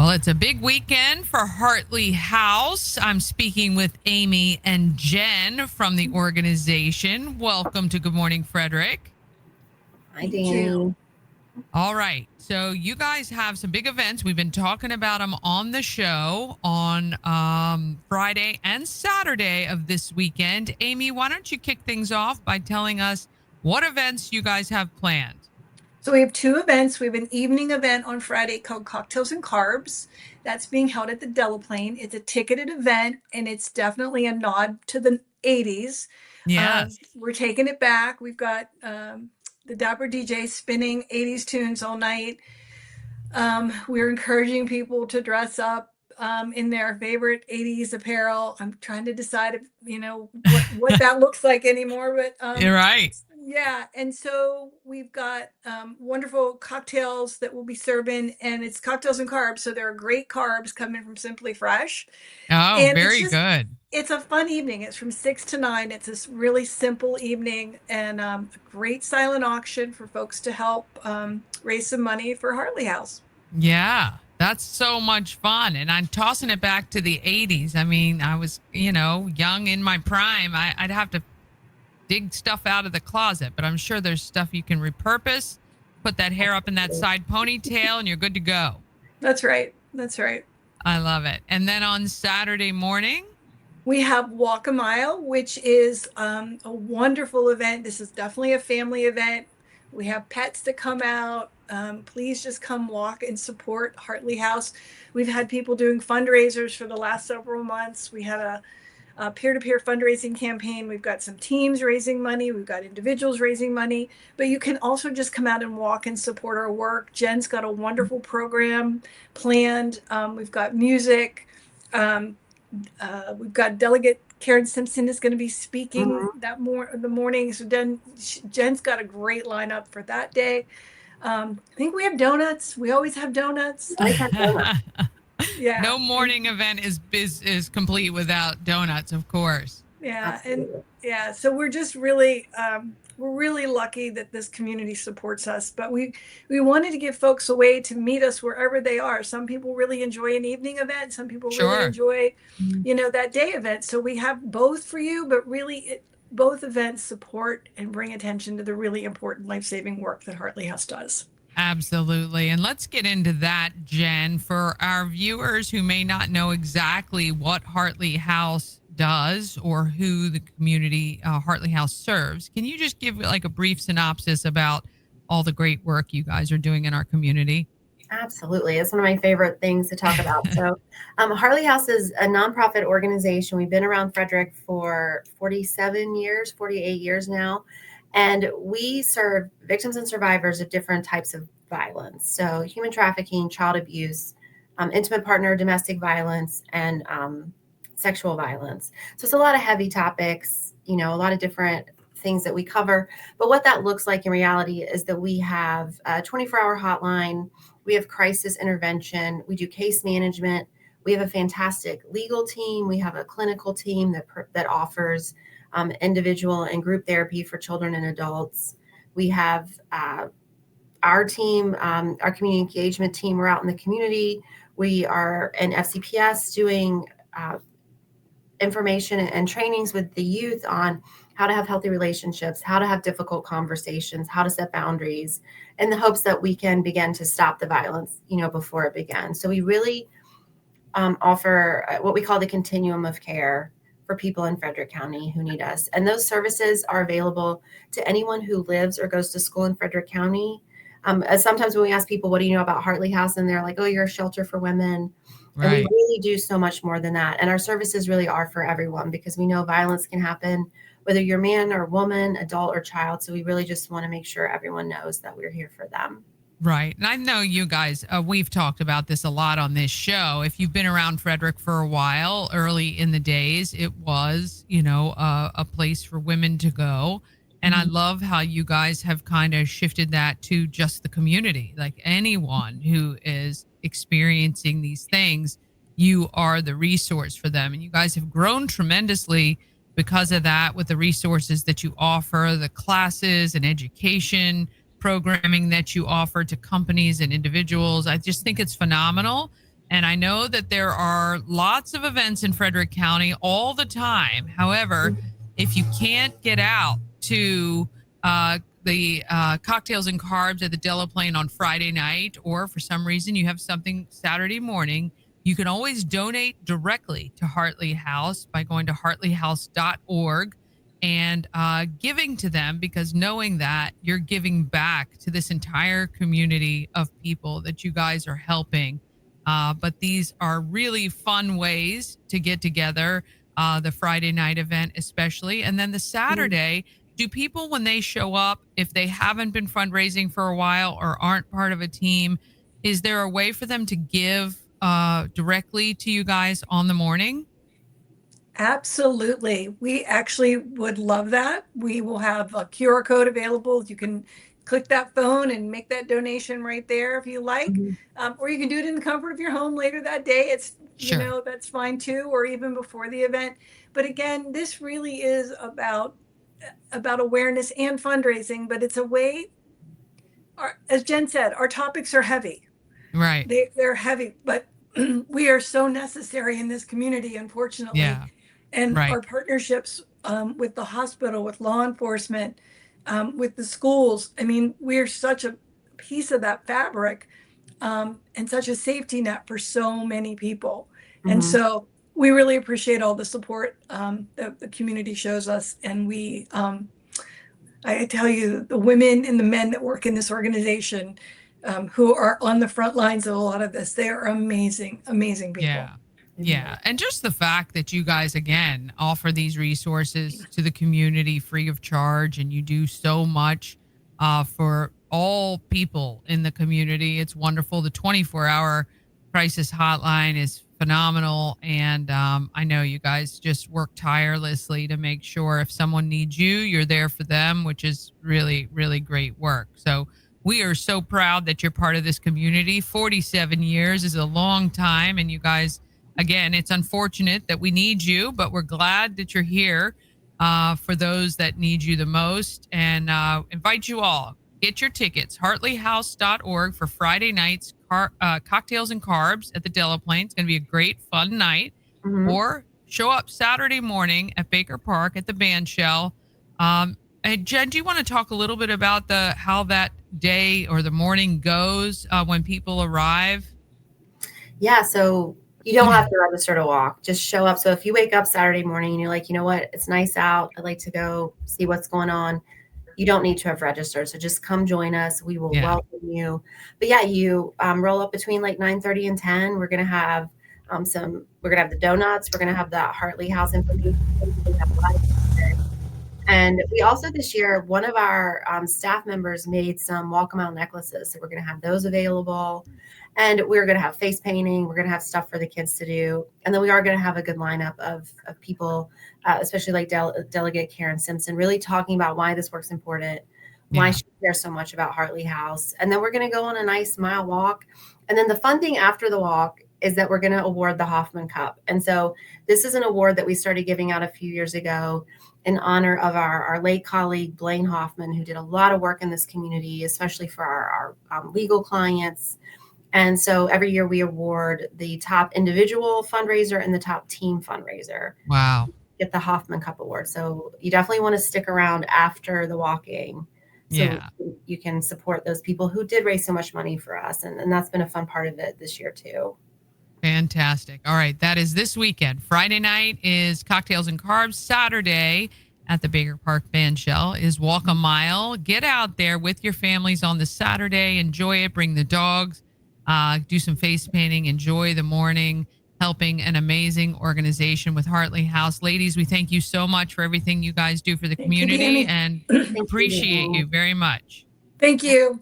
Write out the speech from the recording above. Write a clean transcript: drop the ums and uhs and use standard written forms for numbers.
Well, it's a big weekend for Hartley House. I'm speaking with Amy and Jenn from the organization. Welcome to Good Morning, Frederick. Hi, Danny. All right. So you guys have some big events. We've been talking about them on the show on Friday and Saturday of this weekend. Amy, why don't you kick things off by telling us what events you guys have planned? So we have two events. We have an evening event on Friday called Cocktails and Carbs. That's being held at the Delaplane. It's a ticketed event, and it's definitely a nod to the 80s. Yes. We're taking it back. We've got the Dapper DJ spinning 80s tunes all night. We're encouraging people to dress up in their favorite 80s apparel. I'm trying to decide if, what that looks like anymore, but You're right. yeah. And so we've got wonderful cocktails that we'll be serving, and it's cocktails and carbs. So there are great carbs coming from Simply Fresh. Oh, And very good. It's a fun evening. It's from 6 to 9. It's this really simple evening, and a great silent auction for folks to help raise some money for Hartley House. Yeah, that's so much fun. And I'm tossing it back to the 80s. I mean, I was, young in my prime. I'd have to dig stuff out of the closet, but I'm sure there's stuff you can repurpose, put that hair up in that side ponytail, and you're good to go. That's right. That's right. I love it. And then on Saturday morning, we have Walk a Mile, which is a wonderful event. This is definitely a family event. We have pets that come out. Please just come walk and support Hartley House. We've had people doing fundraisers for the last several months. We had a peer-to-peer fundraising campaign. We've got some teams raising money. We've got individuals raising money, but you can also just come out and walk and support our work. Jenn's got a wonderful program planned. We've got music. We've got Delegate Karen Simpson is going to be speaking the morning. So Jenn's got a great lineup for that day. I think we have donuts. We always have donuts. I have donuts. Yeah. No morning event is complete without donuts, of course. Yeah. Absolutely. And yeah, so we're just really we're really lucky that this community supports us, but we wanted to give folks a way to meet us wherever they are. Some people really enjoy an evening event. Some people really enjoy, that day event. So we have both for you, but really both events support and bring attention to the really important life-saving work that Hartley House does. Absolutely. And let's get into that, Jenn. For our viewers who may not know exactly what Hartley House does or who the community Hartley House serves, can you just give like a brief synopsis about all the great work you guys are doing in our community? Absolutely. It's one of my favorite things to talk about. So Hartley House is a nonprofit organization. We've been around Frederick for 48 years now. And we serve victims and survivors of different types of violence. So human trafficking, child abuse, intimate partner, domestic violence, and sexual violence. So it's a lot of heavy topics, a lot of different things that we cover. But what that looks like in reality is that we have a 24-hour hotline. We have crisis intervention. We do case management. We have a fantastic legal team. We have a clinical team that offers individual and group therapy for children and adults. We have our team, our community engagement team. We're out in the community. We are in FCPS doing information and trainings with the youth on how to have healthy relationships, how to have difficult conversations, how to set boundaries, in the hopes that we can begin to stop the violence, before it begins. So we really offer what we call the continuum of care for people in Frederick County who need us. And those services are available to anyone who lives or goes to school in Frederick County. Sometimes when we ask people, what do you know about Hartley House? And they're like, oh, you're a shelter for women. Right. And we really do so much more than that. And our services really are for everyone, because we know violence can happen whether you're man or woman, adult or child. So we really just want to make sure everyone knows that we're here for them. Right. And I know you guys, we've talked about this a lot on this show. If you've been around Frederick for a while, early in the days, it was, a place for women to go. And I love how you guys have kind of shifted that to just the community. Like anyone who is experiencing these things, you are the resource for them. And you guys have grown tremendously because of that, with the resources that you offer, the classes and education programming that you offer to companies and individuals. I just think it's phenomenal. And I know that there are lots of events in Frederick County all the time. However, if you can't get out to the cocktails and carbs at the Delaplane on Friday night, or for some reason you have something Saturday morning, you can always donate directly to Hartley House by going to hartleyhouse.org and giving to them, because knowing that you're giving back to this entire community of people that you guys are helping. But these are really fun ways to get together. The Friday night event, especially. And then the Saturday, do people, when they show up, if they haven't been fundraising for a while or aren't part of a team, is there a way for them to give directly to you guys on the morning? Absolutely. We actually would love that. We will have a QR code available. You can click that phone and make that donation right there if you like. Or you can do it in the comfort of your home later that day. It's, Sure. that's fine too, or even before the event. But again, this really is about awareness and fundraising, but it's a way, as Jenn said, our topics are heavy. Right. They're heavy, but we are so necessary in this community, unfortunately. Yeah. And Right. our partnerships with the hospital, with law enforcement, with the schools. I mean, we're such a piece of that fabric and such a safety net for so many people. And so we really appreciate all the support that the community shows us. And I tell you, the women and the men that work in this organization who are on the front lines of a lot of this, they are amazing, amazing people. Yeah. Yeah. And just the fact that you guys, again, offer these resources to the community free of charge, and you do so much for all people in the community. It's wonderful. The 24-hour crisis hotline is phenomenal. And I know you guys just work tirelessly to make sure if someone needs you, you're there for them, which is really, really great work. So we are so proud that you're part of this community. 47 years is a long time. And you guys, again, it's unfortunate that we need you, but we're glad that you're here for those that need you the most. And invite you all, get your tickets, hartleyhouse.org for Friday nights, cocktails and carbs at the Delaplane. It's going to be a great, fun night. Or show up Saturday morning at Baker Park at the band shell. And Jenn, do you want to talk a little bit about how that day or the morning goes when people arrive? Yeah, so you don't have to register to walk. Just show up. So if you wake up Saturday morning and you're like, you know what, it's nice out, I'd like to go see what's going on, you don't need to have registered. So just come join us. We will welcome you. But yeah, you roll up between like 9:30 and 10. We're gonna have we're gonna have the donuts. We're gonna have the Hartley House information. And we also this year, one of our staff members made some walk a mile necklaces. So we're going to have those available. And we're going to have face painting. We're going to have stuff for the kids to do. And then we are going to have a good lineup of people, especially like Delegate Karen Simpson, really talking about why this work's important, why she cares so much about Hartley House. And then we're going to go on a nice mile walk. And then the fun thing after the walk is that we're going to award the Hoffman Cup. And so this is an award that we started giving out a few years ago in honor of our late colleague, Blaine Hoffman, who did a lot of work in this community, especially for our legal clients. And so every year we award the top individual fundraiser and the top team fundraiser. Wow. Get the Hoffman Cup Award. So you definitely want to stick around after the walking. So you can support those people who did raise so much money for us. And that's been a fun part of it this year too. Fantastic. All right. That is this weekend. Friday night is Cocktails and Carbs. Saturday at the Baker Park Band Shell is Walk a Mile. Get out there with your families on the Saturday. Enjoy it. Bring the dogs. Do some face painting. Enjoy the morning. Helping an amazing organization with Hartley House. Ladies, we thank you so much for everything you guys do for the community and appreciate you very much. Thank you.